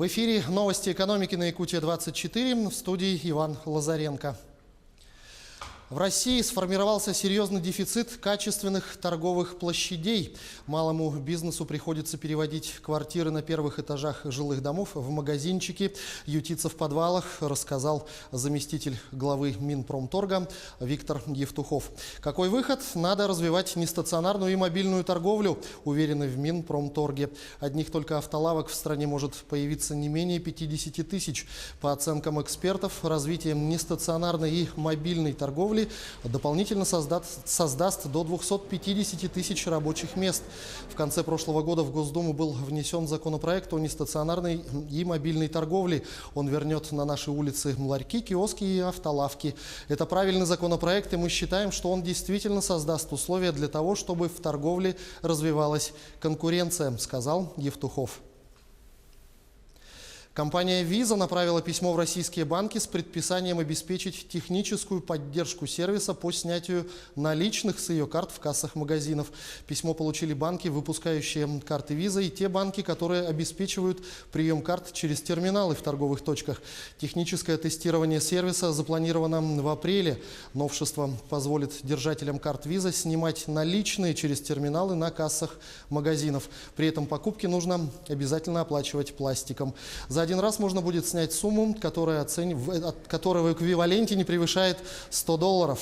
В эфире новости экономики на Якутия-24, в студии Иван Лазаренко. В России сформировался серьезный дефицит качественных торговых площадей. Малому бизнесу приходится переводить квартиры на первых этажах жилых домов в магазинчики, ютиться в подвалах, рассказал заместитель главы Минпромторга Виктор Евтухов. Какой выход? Надо развивать нестационарную и мобильную торговлю, уверены в Минпромторге. Одних только автолавок в стране может появиться не менее 50 тысяч. По оценкам экспертов, развитие нестационарной и мобильной торговли дополнительно создаст до 250 тысяч рабочих мест. В конце прошлого года в Госдуму был внесен законопроект о нестационарной и мобильной торговле. Он вернет на наши улицы ларьки, киоски и автолавки. Это правильный законопроект, и мы считаем, что он действительно создаст условия для того, чтобы в торговле развивалась конкуренция, сказал Евтухов. Компания Visa направила письмо в российские банки с предписанием обеспечить техническую поддержку сервиса по снятию наличных с ее карт в кассах магазинов. Письмо получили банки, выпускающие карты Visa, и те банки, которые обеспечивают прием карт через терминалы в торговых точках. Техническое тестирование сервиса запланировано в апреле. Новшество позволит держателям карт Visa снимать наличные через терминалы на кассах магазинов. При этом покупки нужно обязательно оплачивать пластиком. За один раз можно будет снять сумму, которая в эквиваленте не превышает $100.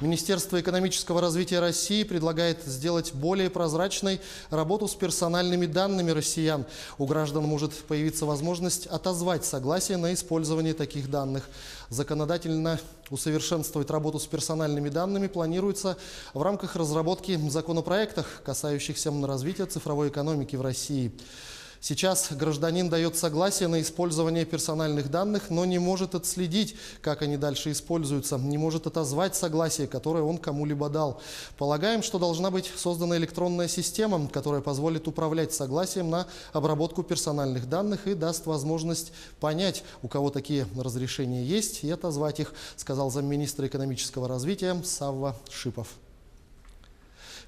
Министерство экономического развития России предлагает сделать более прозрачной работу с персональными данными россиян. У граждан может появиться возможность отозвать согласие на использование таких данных. Законодательно усовершенствовать работу с персональными данными планируется в рамках разработки законопроектов, касающихся развития цифровой экономики в России. Сейчас гражданин дает согласие на использование персональных данных, но не может отследить, как они дальше используются, не может отозвать согласие, которое он кому-либо дал. Полагаем, что должна быть создана электронная система, которая позволит управлять согласием на обработку персональных данных и даст возможность понять, у кого такие разрешения есть, и отозвать их, сказал замминистра экономического развития Савва Шипов.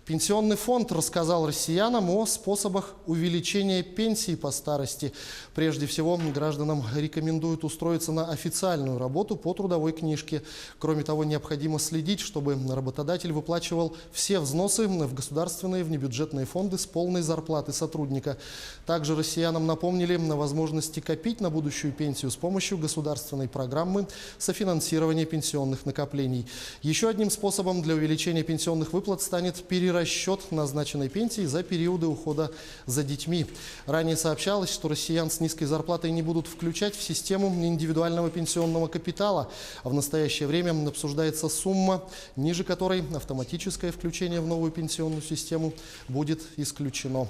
Пенсионный фонд рассказал россиянам о способах увеличения пенсии по старости. Прежде всего, гражданам рекомендуют устроиться на официальную работу по трудовой книжке. Кроме того, необходимо следить, чтобы работодатель выплачивал все взносы в государственные и внебюджетные фонды с полной зарплаты сотрудника. Также россиянам напомнили о возможности копить на будущую пенсию с помощью государственной программы софинансирования пенсионных накоплений. Еще одним способом для увеличения пенсионных выплат станет перерасчет назначенной пенсии за периоды ухода за детьми. Ранее сообщалось, что россиян с низкой зарплатой не будут включать в систему индивидуального пенсионного капитала. А в настоящее время обсуждается сумма, ниже которой автоматическое включение в новую пенсионную систему будет исключено.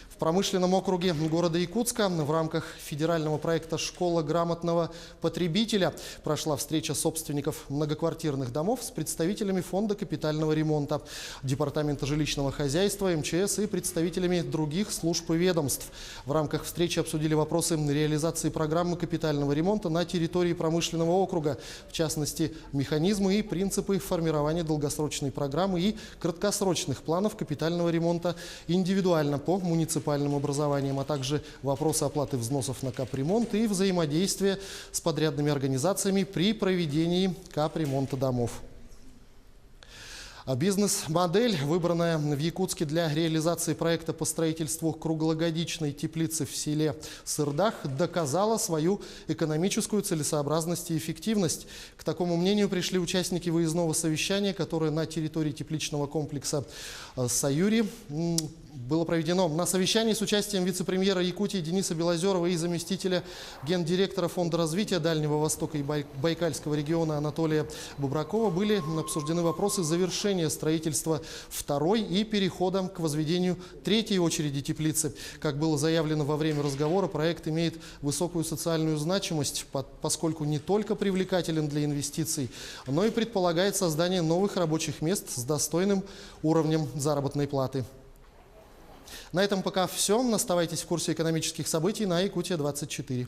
В промышленном округе города Якутска в рамках федерального проекта «Школа грамотного потребителя» прошла встреча собственников многоквартирных домов с представителями Фонда капитального ремонта, Департамента жилищного хозяйства, МЧС и представителями других служб и ведомств. В рамках встречи обсудили вопросы реализации программы капитального ремонта на территории промышленного округа, в частности, механизмы и принципы формирования долгосрочной программы и краткосрочных планов капитального ремонта индивидуально по муниципальным образованием, а также вопросы оплаты взносов на капремонт и взаимодействия с подрядными организациями при проведении капремонта домов. Бизнес-модель, выбранная в Якутске для реализации проекта по строительству круглогодичной теплицы в селе Сырдах, доказала свою экономическую целесообразность и эффективность. К такому мнению пришли участники выездного совещания, которое на территории тепличного комплекса Саюри было проведено. На совещании с участием вице-премьера Якутии Дениса Белозерова и заместителя гендиректора Фонда развития Дальнего Востока и Байкальского региона Анатолия Бубракова были обсуждены вопросы завершения строительства второй и перехода к возведению третьей очереди теплицы. Как было заявлено во время разговора, проект имеет высокую социальную значимость, поскольку не только привлекателен для инвестиций, но и предполагает создание новых рабочих мест с достойным уровнем заработной платы. На этом пока все. Оставайтесь в курсе экономических событий на Якутия-24.